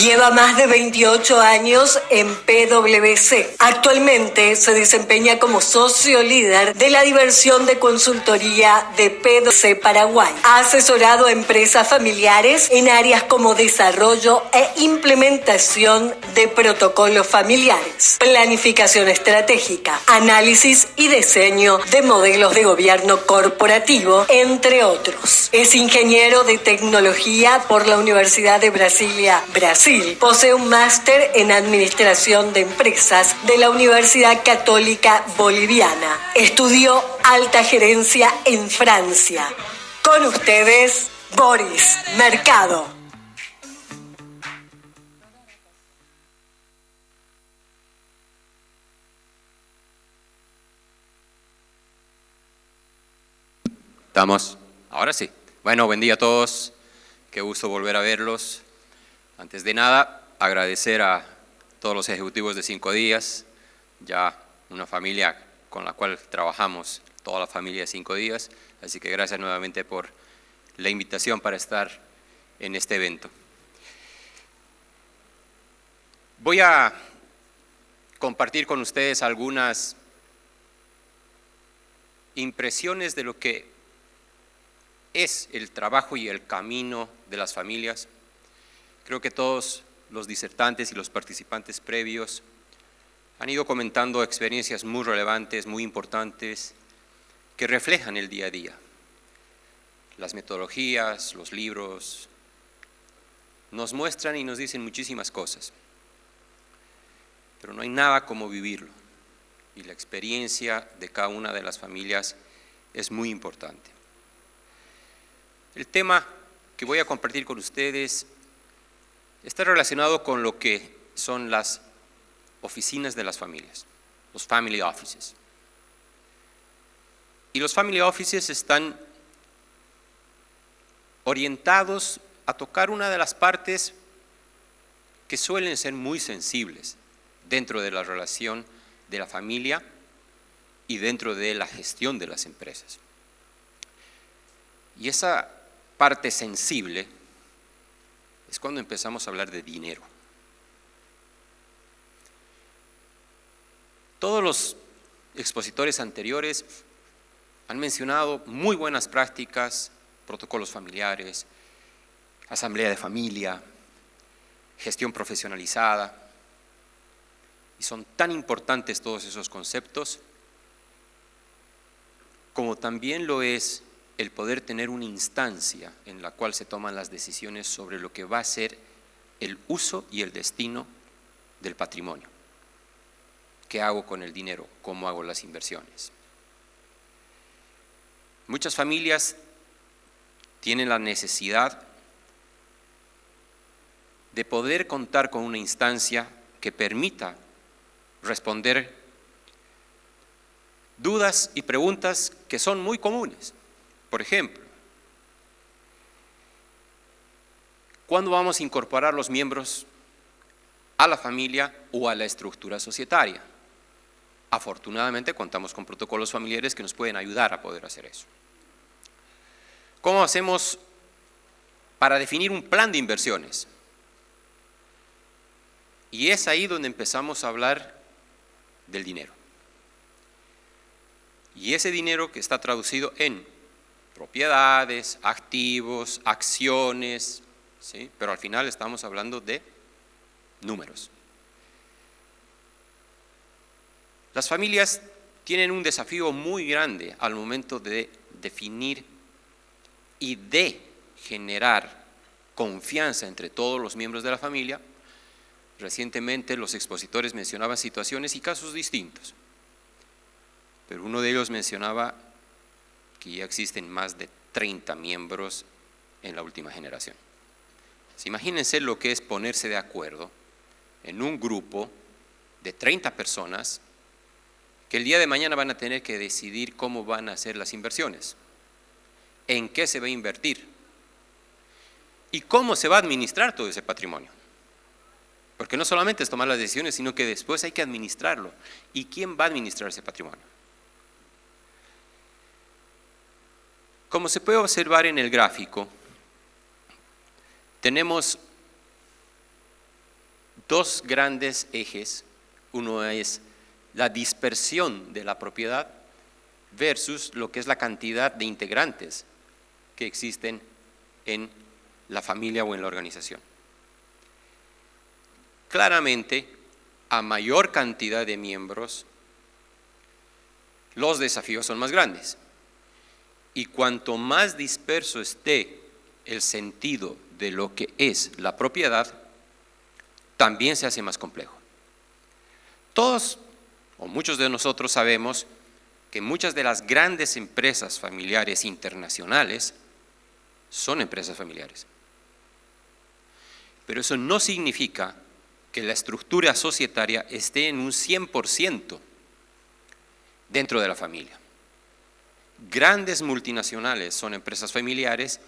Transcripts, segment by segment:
Lleva más de 28 años en PwC. Actualmente se desempeña como socio líder de la división de consultoría de PwC Paraguay. Ha asesorado a empresas familiares en áreas como desarrollo e implementación de protocolos familiares, planificación estratégica, análisis y diseño de modelos de gobierno corporativo, entre otros. Es ingeniero de tecnología por la Universidad de Brasilia, Brasil. Posee un máster en administración de empresas de la Universidad Católica Boliviana. Estudió alta gerencia en Francia. Con ustedes, Boris Mercado. ¿Estamos? Ahora sí. Bueno, buen día a todos. Qué gusto volver a verlos. Antes de nada, agradecer a todos los ejecutivos de 5 días, ya una familia con la cual trabajamos, toda la familia de 5 días, así que gracias nuevamente por la invitación para estar en este evento. Voy a compartir con ustedes algunas impresiones de lo que es el trabajo y el camino de las familias. Creo que todos los disertantes y los participantes previos han ido comentando experiencias muy relevantes, muy importantes, que reflejan el día a día. Las metodologías, los libros, nos muestran y nos dicen muchísimas cosas, pero no hay nada como vivirlo, y la experiencia de cada una de las familias es muy importante. El tema que voy a compartir con ustedes está relacionado con lo que son las oficinas de las familias, los family offices. Y los family offices están orientados a tocar una de las partes que suelen ser muy sensibles dentro de la relación de la familia y dentro de la gestión de las empresas. Y esa parte sensible es cuando empezamos a hablar de dinero. Todos los expositores anteriores han mencionado muy buenas prácticas, protocolos familiares, asamblea de familia, gestión profesionalizada, y son tan importantes todos esos conceptos como también lo es el poder tener una instancia en la cual se toman las decisiones sobre lo que va a ser el uso y el destino del patrimonio. ¿Qué hago con el dinero? ¿Cómo hago las inversiones? Muchas familias tienen la necesidad de poder contar con una instancia que permita responder dudas y preguntas que son muy comunes. Por ejemplo, ¿cuándo vamos a incorporar los miembros a la familia o a la estructura societaria? Afortunadamente contamos con protocolos familiares que nos pueden ayudar a poder hacer eso. ¿Cómo hacemos para definir un plan de inversiones? Y es ahí donde empezamos a hablar del dinero. Y ese dinero que está traducido en propiedades, activos, acciones, ¿sí? Pero al final estamos hablando de números. Las familias tienen un desafío muy grande al momento de definir y de generar confianza entre todos los miembros de la familia. Recientemente los expositores mencionaban situaciones y casos distintos, pero uno de ellos mencionaba que ya existen más de 30 miembros en la última generación. Imagínense lo que es ponerse de acuerdo en un grupo de 30 personas que el día de mañana van a tener que decidir cómo van a hacer las inversiones, en qué se va a invertir y cómo se va a administrar todo ese patrimonio. Porque no solamente es tomar las decisiones, sino que después hay que administrarlo. ¿Y quién va a administrar ese patrimonio? Como se puede observar en el gráfico, tenemos dos grandes ejes. Uno es la dispersión de la propiedad versus lo que es la cantidad de integrantes que existen en la familia o en la organización. Claramente, a mayor cantidad de miembros, los desafíos son más grandes. Y cuanto más disperso esté el sentido de lo que es la propiedad, también se hace más complejo. Todos o muchos de nosotros sabemos que muchas de las grandes empresas familiares internacionales son empresas familiares. Pero eso no significa que la estructura societaria esté en un 100% dentro de la familia. Grandes multinacionales son empresas familiares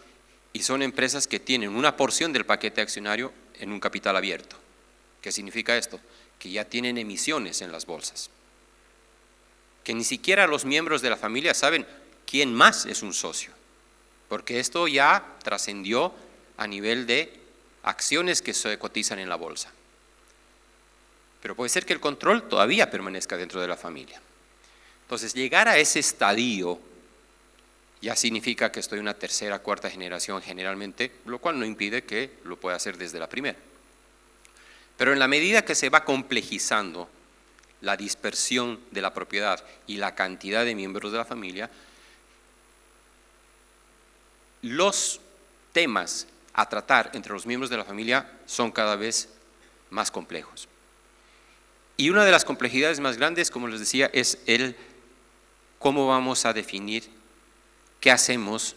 y son empresas que tienen una porción del paquete accionario en un capital abierto. ¿Qué significa esto? Que ya tienen emisiones en las bolsas. Que ni siquiera los miembros de la familia saben quién más es un socio, porque esto ya trascendió a nivel de acciones que se cotizan en la bolsa. Pero puede ser que el control todavía permanezca dentro de la familia. Entonces, llegar a ese estadio ya significa que estoy en una tercera, cuarta generación generalmente, lo cual no impide que lo pueda hacer desde la primera. Pero en la medida que se va complejizando la dispersión de la propiedad y la cantidad de miembros de la familia, los temas a tratar entre los miembros de la familia son cada vez más complejos. Y una de las complejidades más grandes, como les decía, es el cómo vamos a definir qué hacemos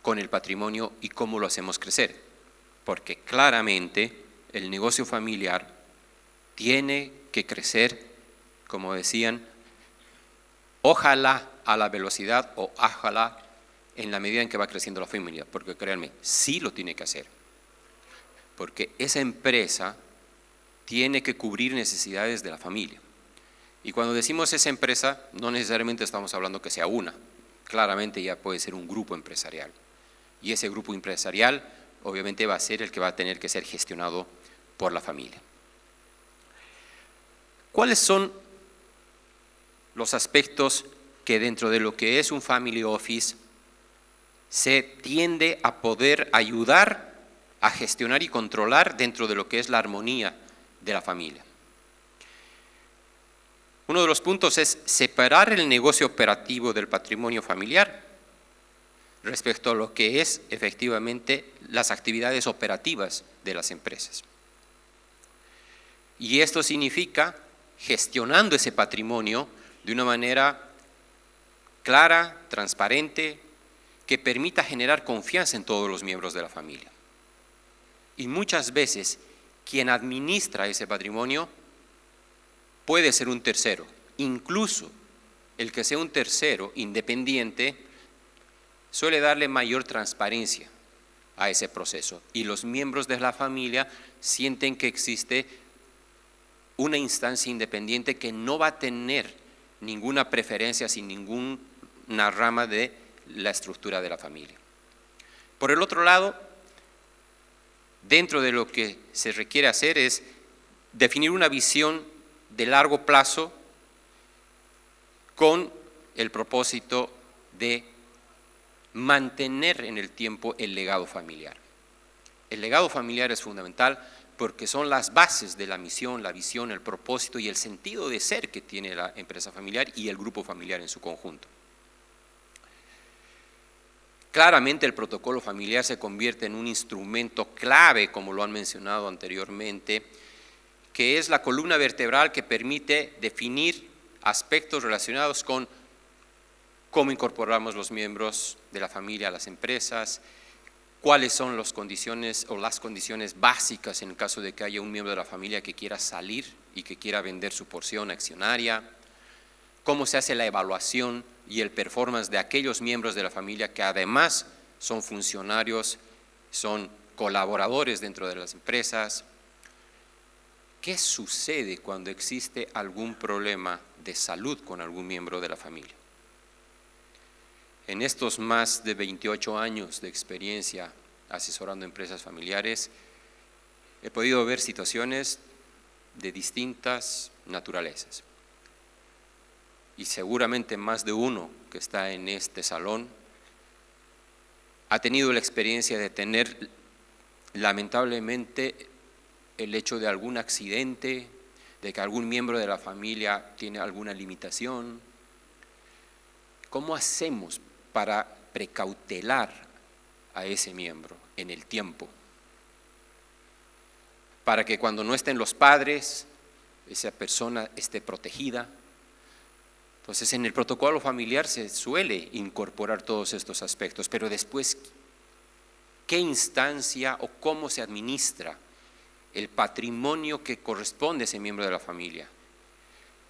con el patrimonio y cómo lo hacemos crecer. Porque claramente el negocio familiar tiene que crecer, como decían, ojalá a la velocidad o ojalá en la medida en que va creciendo la familia, porque créanme, sí lo tiene que hacer. Porque esa empresa tiene que cubrir necesidades de la familia. Y cuando decimos esa empresa, no necesariamente estamos hablando que sea una, claramente ya puede ser un grupo empresarial. Y ese grupo empresarial obviamente va a ser el que va a tener que ser gestionado por la familia. ¿Cuáles son los aspectos que dentro de lo que es un family office se tiende a poder ayudar a gestionar y controlar dentro de lo que es la armonía de la familia? Uno de los puntos es separar el negocio operativo del patrimonio familiar respecto a lo que es efectivamente las actividades operativas de las empresas. Y esto significa gestionando ese patrimonio de una manera clara, transparente, que permita generar confianza en todos los miembros de la familia. Y muchas veces quien administra ese patrimonio puede ser un tercero, incluso el que sea un tercero independiente suele darle mayor transparencia a ese proceso y los miembros de la familia sienten que existe una instancia independiente que no va a tener ninguna preferencia sin ninguna rama de la estructura de la familia. Por el otro lado, dentro de lo que se requiere hacer es definir una visión de largo plazo con el propósito de mantener en el tiempo el legado familiar. El legado familiar es fundamental porque son las bases de la misión, la visión, el propósito y el sentido de ser que tiene la empresa familiar y el grupo familiar en su conjunto. Claramente el protocolo familiar se convierte en un instrumento clave, como lo han mencionado anteriormente, que es la columna vertebral que permite definir aspectos relacionados con cómo incorporamos los miembros de la familia a las empresas, cuáles son las condiciones básicas en el caso de que haya un miembro de la familia que quiera salir y que quiera vender su porción accionaria, cómo se hace la evaluación y el performance de aquellos miembros de la familia que además son funcionarios, son colaboradores dentro de las empresas. ¿Qué sucede cuando existe algún problema de salud con algún miembro de la familia? En estos más de 28 años de experiencia asesorando empresas familiares, he podido ver situaciones de distintas naturalezas. Y seguramente más de uno que está en este salón ha tenido la experiencia de tener lamentablemente el hecho de algún accidente, de que algún miembro de la familia tiene alguna limitación. ¿Cómo hacemos para precautelar a ese miembro en el tiempo? Para que cuando no estén los padres, esa persona esté protegida. Entonces, en el protocolo familiar se suele incorporar todos estos aspectos, pero después, ¿qué instancia o cómo se administra el patrimonio que corresponde a ese miembro de la familia?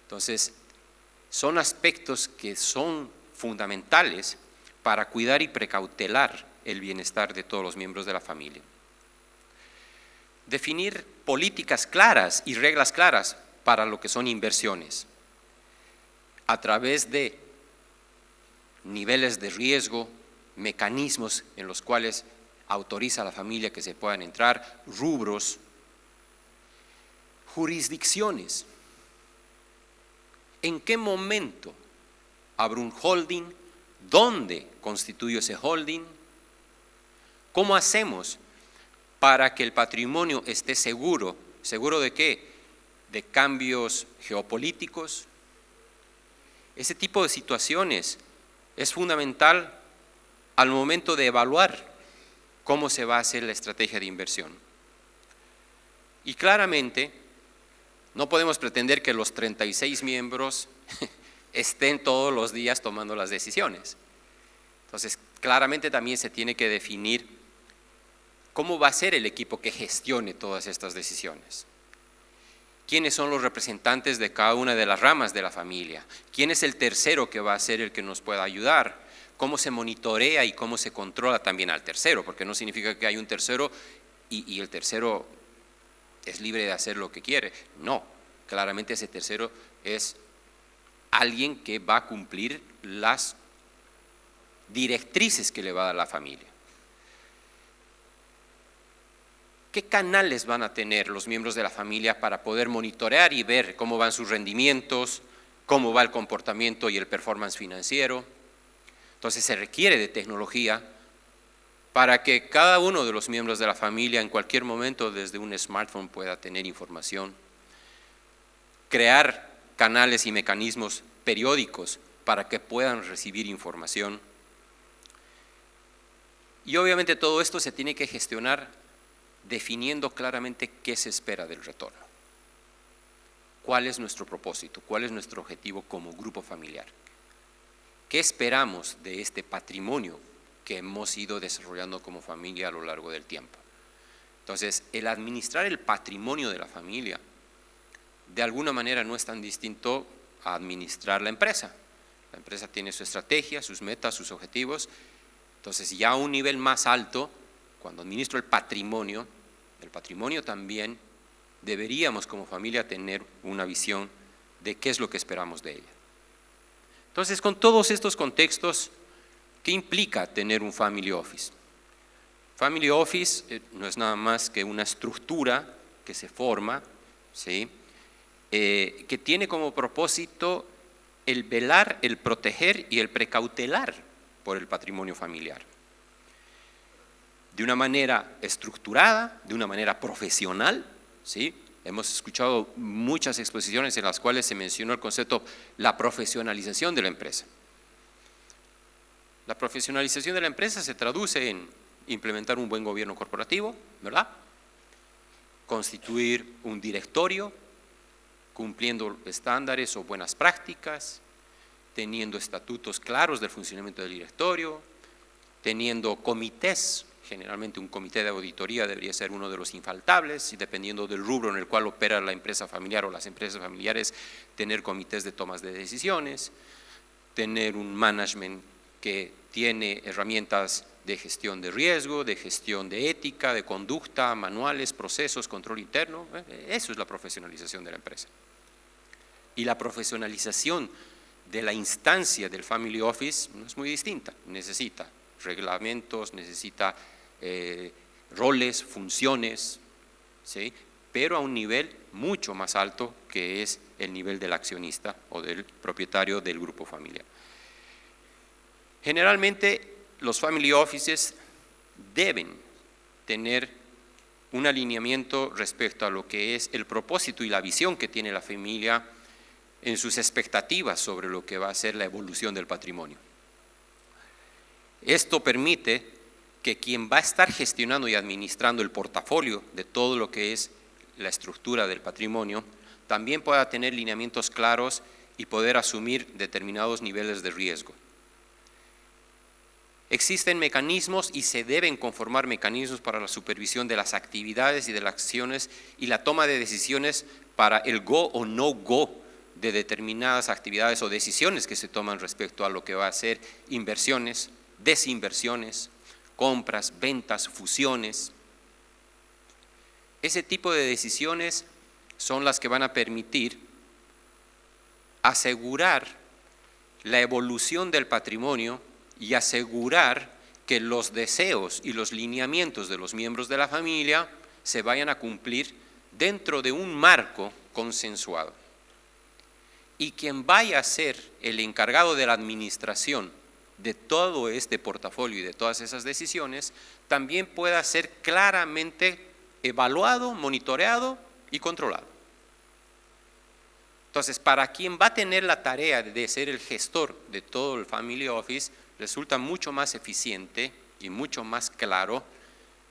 Entonces, son aspectos que son fundamentales para cuidar y precautelar el bienestar de todos los miembros de la familia. Definir políticas claras y reglas claras para lo que son inversiones, a través de niveles de riesgo, mecanismos en los cuales autoriza a la familia que se puedan entrar, rubros, jurisdicciones. ¿En qué momento abre un holding? ¿Dónde constituye ese holding? ¿Cómo hacemos para que el patrimonio esté seguro? ¿Seguro de qué? De cambios geopolíticos. Ese tipo de situaciones es fundamental al momento de evaluar cómo se va a hacer la estrategia de inversión. Y claramente no podemos pretender que los 36 miembros estén todos los días tomando las decisiones. Entonces, claramente también se tiene que definir cómo va a ser el equipo que gestione todas estas decisiones. ¿Quiénes son los representantes de cada una de las ramas de la familia? ¿Quién es el tercero que va a ser el que nos pueda ayudar? ¿Cómo se monitorea y cómo se controla también al tercero? Porque no significa que hay un tercero y el tercero es libre de hacer lo que quiere. No, claramente ese tercero es alguien que va a cumplir las directrices que le va a dar la familia. ¿Qué canales van a tener los miembros de la familia para poder monitorear y ver cómo van sus rendimientos, cómo va el comportamiento y el performance financiero? Entonces se requiere de tecnología para que cada uno de los miembros de la familia en cualquier momento desde un smartphone pueda tener información. Crear canales y mecanismos periódicos para que puedan recibir información. Y obviamente todo esto se tiene que gestionar definiendo claramente qué se espera del retorno. ¿Cuál es nuestro propósito? ¿Cuál es nuestro objetivo como grupo familiar? ¿Qué esperamos de este patrimonio que hemos ido desarrollando como familia a lo largo del tiempo? Entonces, el administrar el patrimonio de la familia, de alguna manera no es tan distinto a administrar la empresa. La empresa tiene su estrategia, sus metas, sus objetivos. Entonces, ya a un nivel más alto, cuando administro el patrimonio también deberíamos como familia tener una visión de qué es lo que esperamos de ella. Entonces, con todos estos contextos, ¿qué implica tener un family office? Family office no es nada más que una estructura que se forma, ¿sí? Que tiene como propósito el velar, el proteger y el precautelar por el patrimonio familiar. De una manera estructurada, de una manera profesional, ¿sí? Hemos escuchado muchas exposiciones en las cuales se mencionó el concepto la profesionalización de la empresa. La profesionalización de la empresa se traduce en implementar un buen gobierno corporativo, ¿verdad? Constituir un directorio, cumpliendo estándares o buenas prácticas, teniendo estatutos claros del funcionamiento del directorio, teniendo comités. Generalmente un comité de auditoría debería ser uno de los infaltables y dependiendo del rubro en el cual opera la empresa familiar o las empresas familiares, tener comités de tomas de decisiones, tener un management que tiene herramientas de gestión de riesgo, de gestión de ética, de conducta, manuales, procesos, control interno. Eso es la profesionalización de la empresa. Y la profesionalización de la instancia del family office no es muy distinta, necesita reglamentos, necesita roles, funciones, ¿sí? pero a un nivel mucho más alto que es el nivel del accionista o del propietario del grupo familiar. Generalmente los family offices deben tener un alineamiento respecto a lo que es el propósito y la visión que tiene la familia en sus expectativas sobre lo que va a ser la evolución del patrimonio. Esto permite que quien va a estar gestionando y administrando el portafolio de todo lo que es la estructura del patrimonio, también pueda tener lineamientos claros y poder asumir determinados niveles de riesgo. Existen mecanismos y se deben conformar mecanismos para la supervisión de las actividades y de las acciones y la toma de decisiones para el go o no go de determinadas actividades o decisiones que se toman respecto a lo que va a ser inversiones, desinversiones, compras, ventas, fusiones. Ese tipo de decisiones son las que van a permitir asegurar la evolución del patrimonio y asegurar que los deseos y los lineamientos de los miembros de la familia se vayan a cumplir dentro de un marco consensuado. Y quien vaya a ser el encargado de la administración de todo este portafolio y de todas esas decisiones, también pueda ser claramente evaluado, monitoreado y controlado. Entonces, para quien va a tener la tarea de ser el gestor de todo el Family Office, resulta mucho más eficiente y mucho más claro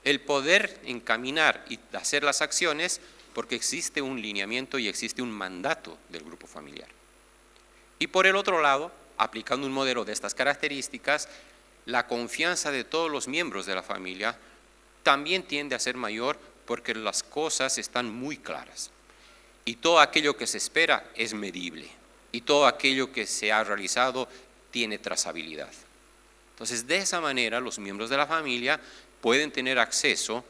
el poder encaminar y hacer las acciones porque existe un lineamiento y existe un mandato del grupo familiar. Y por el otro lado, aplicando un modelo de estas características, la confianza de todos los miembros de la familia también tiende a ser mayor porque las cosas están muy claras. Y todo aquello que se espera es medible. Y todo aquello que se ha realizado tiene trazabilidad. Entonces, de esa manera, los miembros de la familia pueden tener acceso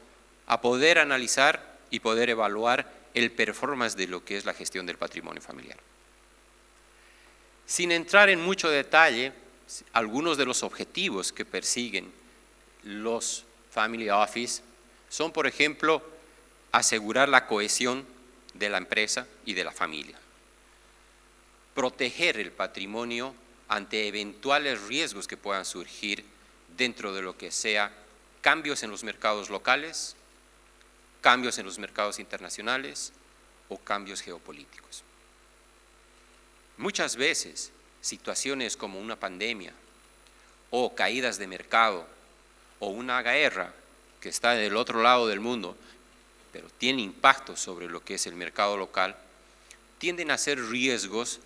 a poder analizar y poder evaluar el performance de lo que es la gestión del patrimonio familiar. Sin entrar en mucho detalle, algunos de los objetivos que persiguen los Family Office son, por ejemplo, asegurar la cohesión de la empresa y de la familia, proteger el patrimonio ante eventuales riesgos que puedan surgir dentro de lo que sea cambios en los mercados locales, cambios en los mercados internacionales o cambios geopolíticos. Muchas veces, situaciones como una pandemia o caídas de mercado o una guerra que está del otro lado del mundo, pero tiene impacto sobre lo que es el mercado local, tienden a ser riesgos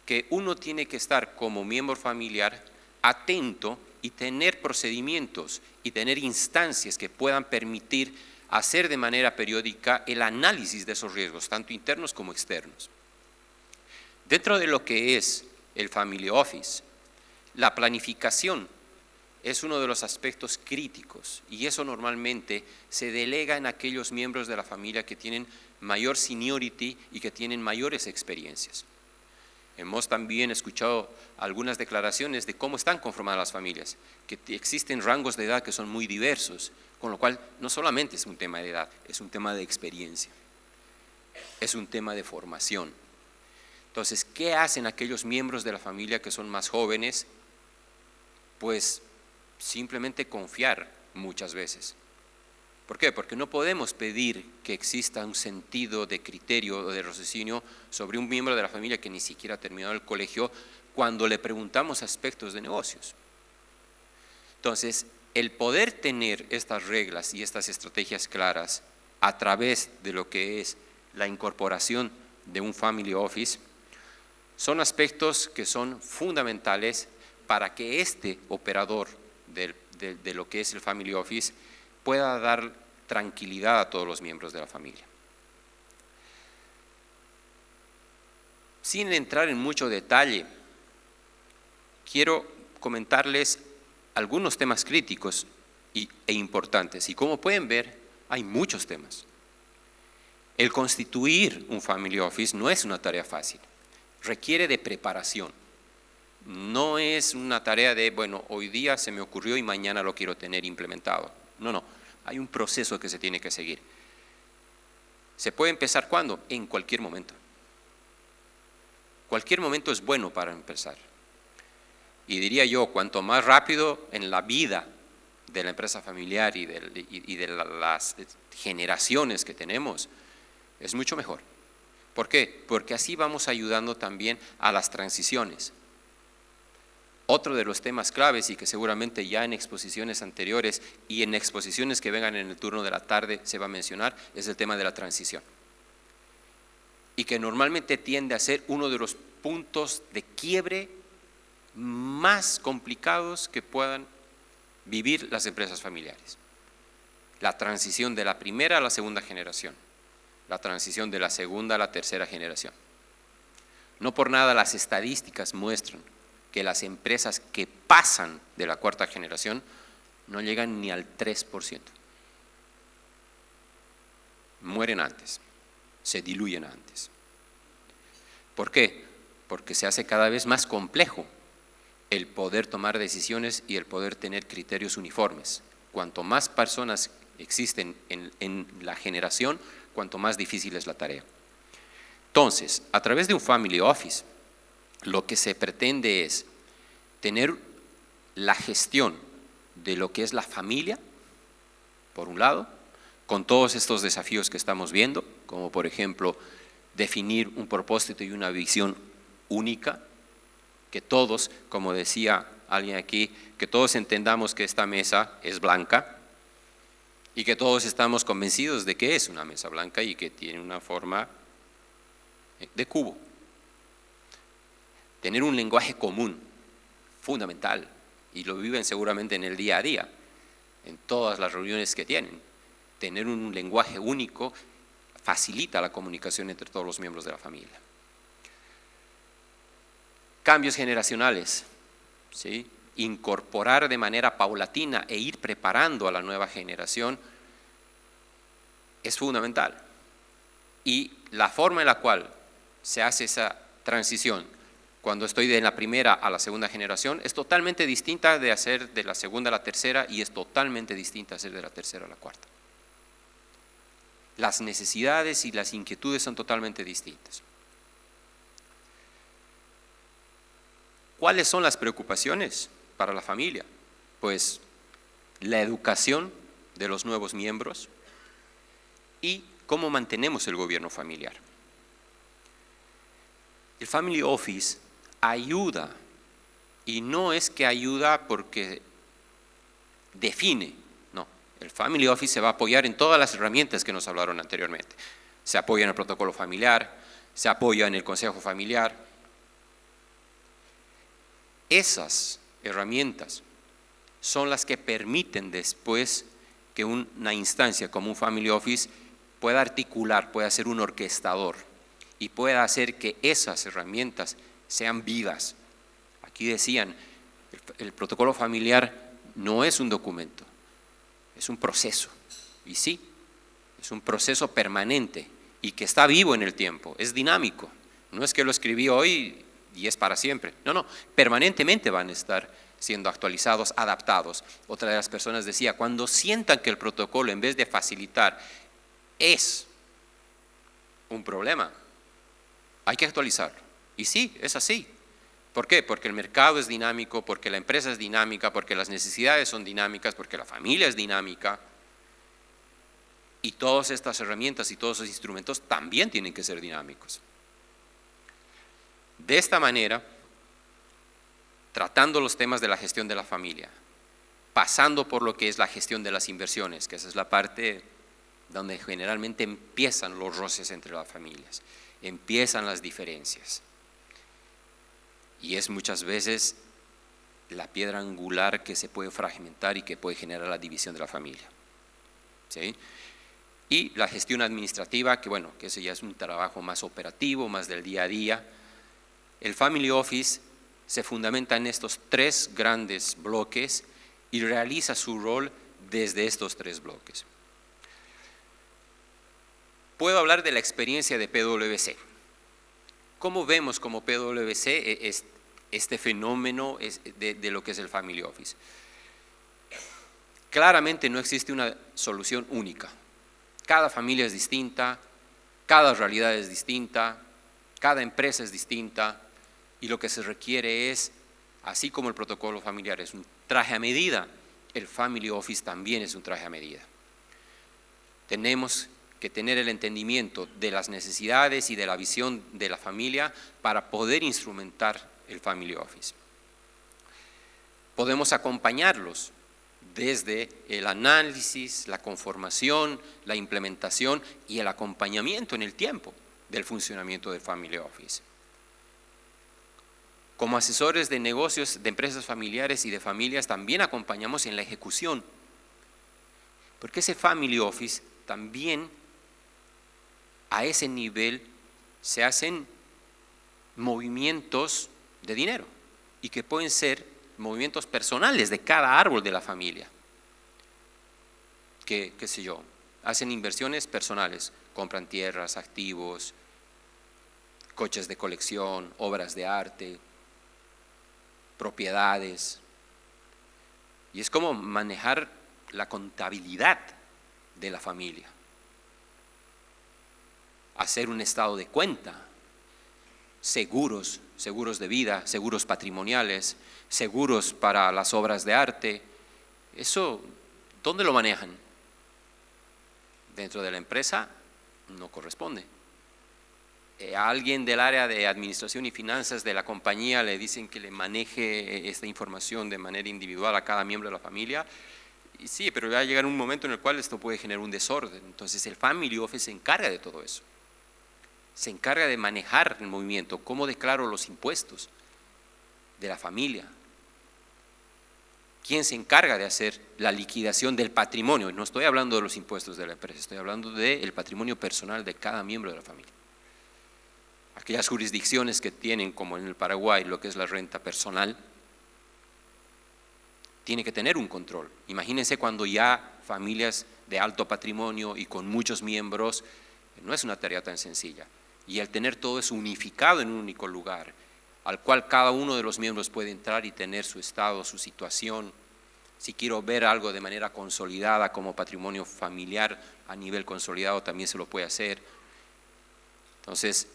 que uno tiene que estar como miembro familiar atento y tener procedimientos y tener instancias que puedan permitir hacer de manera periódica el análisis de esos riesgos, tanto internos como externos. Dentro de lo que es el Family Office, la planificación es uno de los aspectos críticos y eso normalmente se delega en aquellos miembros de la familia que tienen mayor seniority y que tienen mayores experiencias. Hemos también escuchado algunas declaraciones de cómo están conformadas las familias, que existen rangos de edad que son muy diversos, con lo cual no solamente es un tema de edad, es un tema de experiencia, es un tema de formación. Entonces, ¿qué hacen aquellos miembros de la familia que son más jóvenes? Pues simplemente confiar muchas veces. ¿Por qué? Porque no podemos pedir que exista un sentido de criterio o de raciocinio sobre un miembro de la familia que ni siquiera ha terminado el colegio cuando le preguntamos aspectos de negocios. Entonces, el poder tener estas reglas y estas estrategias claras a través de lo que es la incorporación de un Family Office son aspectos que son fundamentales para que este operador de lo que es el Family Office pueda dar tranquilidad a todos los miembros de la familia. Sin entrar en mucho detalle, quiero comentarles algunos temas críticos e importantes. Y como pueden ver, hay muchos temas. El constituir un Family Office no es una tarea fácil, requiere de preparación. No es una tarea de, bueno, hoy día se me ocurrió y mañana lo quiero tener implementado. No, hay un proceso que se tiene que seguir. ¿Se puede empezar cuándo? En cualquier momento. Cualquier momento es bueno para empezar. Y diría yo, cuanto más rápido en la vida de la empresa familiar y de las generaciones que tenemos, es mucho mejor. ¿Por qué? Porque así vamos ayudando también a las transiciones. Otro de los temas claves y que seguramente ya en exposiciones anteriores y en exposiciones que vengan en el turno de la tarde se va a mencionar, es el tema de la transición. Y que normalmente tiende a ser uno de los puntos de quiebre más complicados que puedan vivir las empresas familiares. La transición de la primera a la segunda generación, la transición de la segunda a la tercera generación. No por nada las estadísticas muestran que las empresas que pasan de la cuarta generación no llegan ni al 3%. Mueren antes, se diluyen antes. ¿Por qué? Porque se hace cada vez más complejo el poder tomar decisiones y el poder tener criterios uniformes. Cuanto más personas existen en la generación, cuanto más difícil es la tarea. Entonces, a través de un Family Office, lo que se pretende es tener la gestión de lo que es la familia, por un lado, con todos estos desafíos que estamos viendo, como por ejemplo, definir un propósito y una visión única, que todos, como decía alguien aquí, que todos entendamos que esta mesa es blanca y que todos estamos convencidos de que es una mesa blanca y que tiene una forma de cubo. Tener un lenguaje común, fundamental, y lo viven seguramente en el día a día, en todas las reuniones que tienen. Tener un lenguaje único facilita la comunicación entre todos los miembros de la familia. Cambios generacionales, ¿sí? Incorporar de manera paulatina e ir preparando a la nueva generación es fundamental. Y la forma en la cual se hace esa transición cuando estoy de la primera a la segunda generación es totalmente distinta de hacer de la segunda a la tercera y es totalmente distinta de hacer de la tercera a la cuarta. Las necesidades y las inquietudes son totalmente distintas. ¿Cuáles son las preocupaciones para la familia? Pues la educación de los nuevos miembros y cómo mantenemos el gobierno familiar. El Family Office ayuda, y no es que ayuda porque define, no. El Family Office se va a apoyar en todas las herramientas que nos hablaron anteriormente. Se apoya en el protocolo familiar, se apoya en el consejo familiar. Esas herramientas son las que permiten después que una instancia como un Family Office pueda articular, pueda ser un orquestador y pueda hacer que esas herramientas sean vivas. Aquí decían, el protocolo familiar no es un documento, es un proceso. Y sí, es un proceso permanente y que está vivo en el tiempo, es dinámico. No es que lo escribí hoy y es para siempre. No, no, permanentemente van a estar siendo actualizados, adaptados. Otra de las personas decía, cuando sientan que el protocolo en vez de facilitar es un problema, hay que actualizarlo. Y sí, es así. ¿Por qué? Porque el mercado es dinámico, porque la empresa es dinámica, porque las necesidades son dinámicas, porque la familia es dinámica. Y todas estas herramientas y todos esos instrumentos también tienen que ser dinámicos. De esta manera, tratando los temas de la gestión de la familia, pasando por lo que es la gestión de las inversiones, que esa es la parte donde generalmente empiezan los roces entre las familias, empiezan las diferencias. Y es muchas veces la piedra angular que se puede fragmentar y que puede generar la división de la familia. ¿Sí? Y la gestión administrativa, que bueno, que eso ya es un trabajo más operativo, más del día a día. El Family Office se fundamenta en estos tres grandes bloques y realiza su rol desde estos tres bloques. Puedo hablar de la experiencia de PwC. ¿Cómo vemos como PwC este fenómeno de lo que es el Family Office? Claramente no existe una solución única. Cada familia es distinta, Cada realidad es distinta, cada empresa es distinta y lo que se requiere es, así como el protocolo familiar es un traje a medida, el Family Office también es un traje a medida. Tenemos que tener el entendimiento de las necesidades y de la visión de la familia para poder instrumentar el Family Office. Podemos acompañarlos desde el análisis, la conformación, la implementación y el acompañamiento en el tiempo del funcionamiento del Family Office. Como asesores de negocios, de empresas familiares y de familias, también acompañamos en la ejecución, porque ese Family Office también a ese nivel se hacen movimientos de dinero y que pueden ser movimientos personales de cada árbol de la familia. Qué sé yo, hacen inversiones personales, compran tierras, activos, coches de colección, obras de arte, propiedades. Y es como manejar la contabilidad de la familia. Hacer un estado de cuenta, seguros de vida, seguros patrimoniales, seguros para las obras de arte. Eso, ¿dónde lo manejan? Dentro de la empresa no corresponde. A alguien del área de administración y finanzas de la compañía le dicen que le maneje esta información de manera individual a cada miembro de la familia. Y sí, pero va a llegar un momento en el cual esto puede generar un desorden. Entonces el Family Office se encarga de todo eso. Se encarga de manejar el movimiento, cómo declaro los impuestos de la familia. ¿Quién se encarga de hacer la liquidación del patrimonio? No estoy hablando de los impuestos de la empresa, estoy hablando del patrimonio personal de cada miembro de la familia. Aquellas jurisdicciones que tienen, como en el Paraguay, lo que es la renta personal, tiene que tener un control. Imagínense cuando ya familias de alto patrimonio y con muchos miembros, no es una tarea tan sencilla. Y el tener todo eso unificado en un único lugar, al cual cada uno de los miembros puede entrar y tener su estado, su situación. Si quiero ver algo de manera consolidada como patrimonio familiar a nivel consolidado, también se lo puede hacer. Entonces,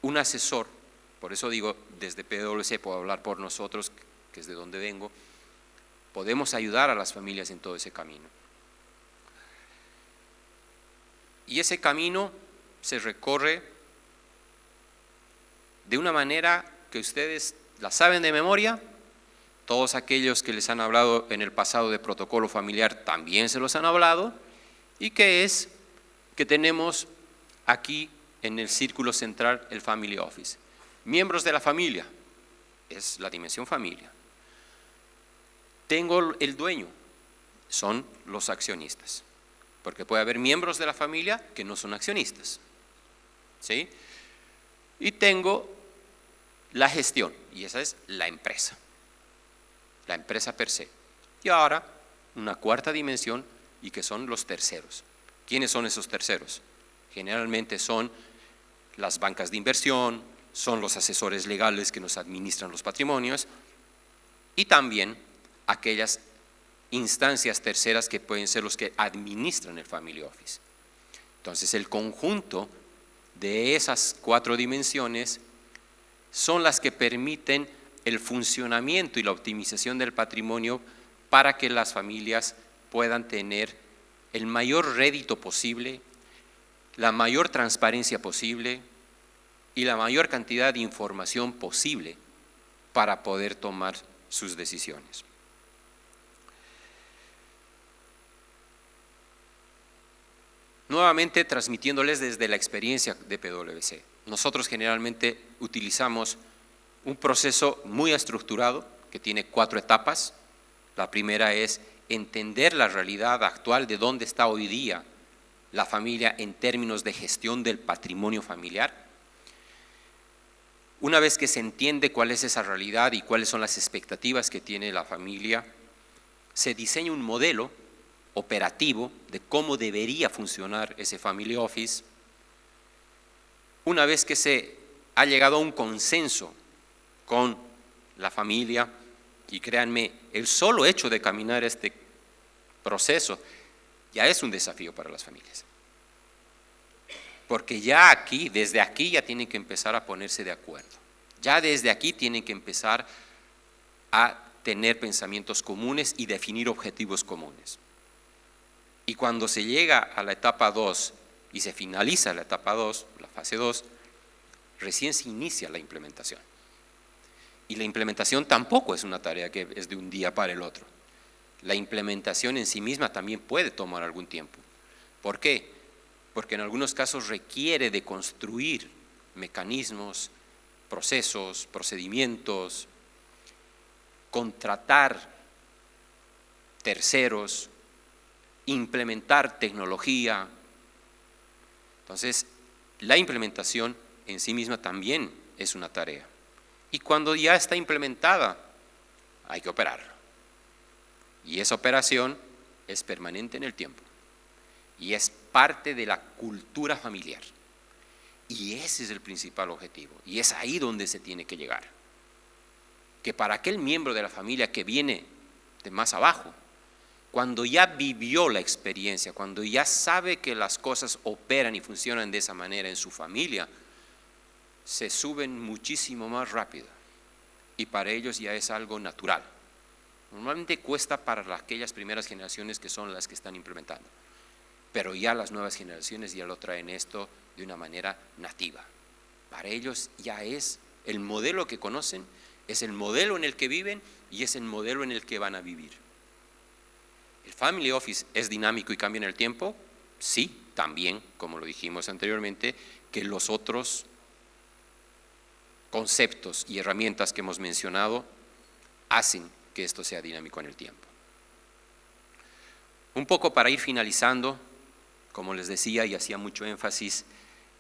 un asesor, por eso digo, desde PwC puedo hablar por nosotros, que es de donde vengo, podemos ayudar a las familias en todo ese camino. Y ese camino se recorre de una manera que ustedes la saben de memoria. Todos aquellos que les han hablado en el pasado de protocolo familiar también se los han hablado, y que es que tenemos aquí en el círculo central el Family Office. Miembros de la familia, es la dimensión familia. Tengo el dueño, son los accionistas, porque puede haber miembros de la familia que no son accionistas, ¿sí? Y tengo la gestión, y esa es la empresa per se. Y ahora, una cuarta dimensión, y que son los terceros. ¿Quiénes son esos terceros? Generalmente son las bancas de inversión, son los asesores legales que nos administran los patrimonios, y también aquellas instancias terceras que pueden ser los que administran el Family Office. Entonces, el conjunto de esas cuatro dimensiones son las que permiten el funcionamiento y la optimización del patrimonio para que las familias puedan tener el mayor rédito posible, la mayor transparencia posible y la mayor cantidad de información posible para poder tomar sus decisiones. Nuevamente transmitiéndoles desde la experiencia de PwC. Nosotros generalmente utilizamos un proceso muy estructurado que tiene 4 etapas. La primera es entender la realidad actual de dónde está hoy día la familia en términos de gestión del patrimonio familiar. Una vez que se entiende cuál es esa realidad y cuáles son las expectativas que tiene la familia, se diseña un modelo operativo de cómo debería funcionar ese Family Office. Una vez que se ha llegado a un consenso con la familia, y créanme, el solo hecho de caminar este proceso ya es un desafío para las familias. Porque ya aquí, desde aquí ya tienen que empezar a ponerse de acuerdo. Ya desde aquí tienen que empezar a tener pensamientos comunes y definir objetivos comunes. Y cuando se llega a la etapa 2 y se finaliza la etapa 2, la fase 2, recién se inicia la implementación. Y la implementación tampoco es una tarea que es de un día para el otro. La implementación en sí misma también puede tomar algún tiempo. ¿Por qué? Porque en algunos casos requiere de construir mecanismos, procesos, procedimientos, contratar terceros, implementar tecnología. Entonces, la implementación en sí misma también es una tarea. Y cuando ya está implementada, hay que operarla. Y esa operación es permanente en el tiempo. Y es parte de la cultura familiar. Y ese es el principal objetivo. Y es ahí donde se tiene que llegar. Que para aquel miembro de la familia que viene de más abajo, cuando ya vivió la experiencia, cuando ya sabe que las cosas operan y funcionan de esa manera en su familia, se suben muchísimo más rápido. Y para ellos ya es algo natural. Normalmente cuesta para aquellas primeras generaciones que son las que están implementando. Pero ya las nuevas generaciones ya lo traen esto de una manera nativa. Para ellos ya es el modelo que conocen, es el modelo en el que viven y es el modelo en el que van a vivir. ¿El Family Office es dinámico y cambia en el tiempo? Sí, también, como lo dijimos anteriormente, que los otros conceptos y herramientas que hemos mencionado hacen que esto sea dinámico en el tiempo. Un poco para ir finalizando, como les decía y hacía mucho énfasis,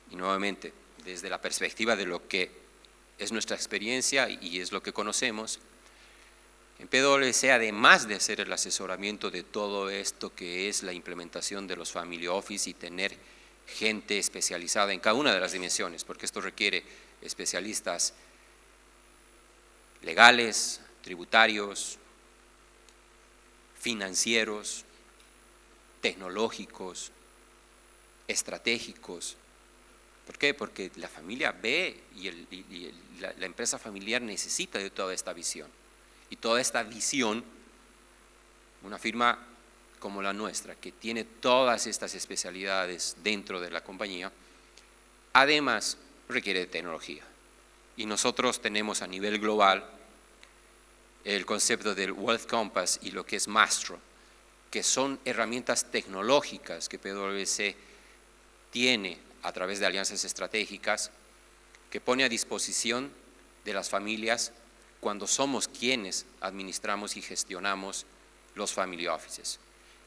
y nuevamente desde la perspectiva de lo que es nuestra experiencia y es lo que conocemos, en PwC, además de hacer el asesoramiento de todo esto que es la implementación de los Family Office y tener gente especializada en cada una de las dimensiones, porque esto requiere especialistas legales, tributarios, financieros, tecnológicos, estratégicos. ¿Por qué? Porque la familia ve y la empresa familiar necesita de toda esta visión. Y toda esta visión, una firma como la nuestra, que tiene todas estas especialidades dentro de la compañía, además requiere de tecnología. Y nosotros tenemos a nivel global el concepto del Wealth Compass y lo que es Mastro, que son herramientas tecnológicas que PwC tiene a través de alianzas estratégicas, que pone a disposición de las familias cuando somos quienes administramos y gestionamos los Family Offices.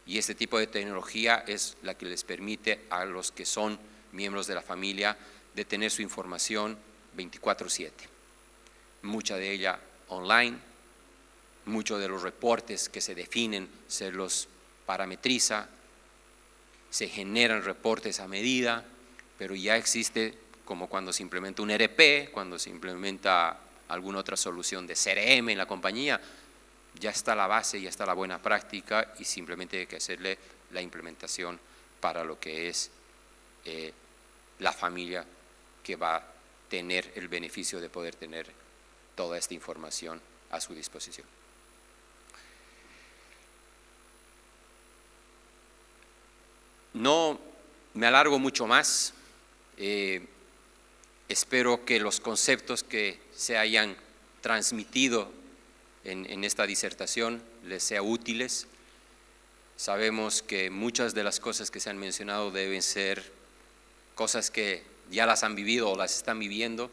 Y este tipo de tecnología es la que les permite a los que son miembros de la familia de tener su información 24/7. Mucha de ella online, muchos de los reportes que se definen se los parametriza, se generan reportes a medida, pero ya existe como cuando se implementa un ERP, cuando se implementa alguna otra solución de CRM en la compañía, ya está la base, ya está la buena práctica y simplemente hay que hacerle la implementación para lo que es la familia que va a tener el beneficio de poder tener toda esta información a su disposición. No me alargo mucho más. Espero que los conceptos que se hayan transmitido en esta disertación les sea útiles. Sabemos que muchas de las cosas que se han mencionado deben ser cosas que ya las han vivido o las están viviendo.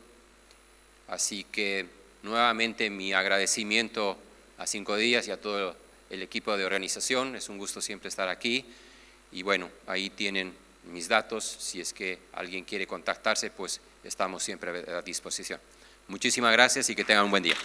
Así que nuevamente mi agradecimiento a 5 días y a todo el equipo de organización. Es un gusto siempre estar aquí. Y bueno, ahí tienen mis datos. Si es que alguien quiere contactarse, pues estamos siempre a disposición. Muchísimas gracias y que tengan un buen día.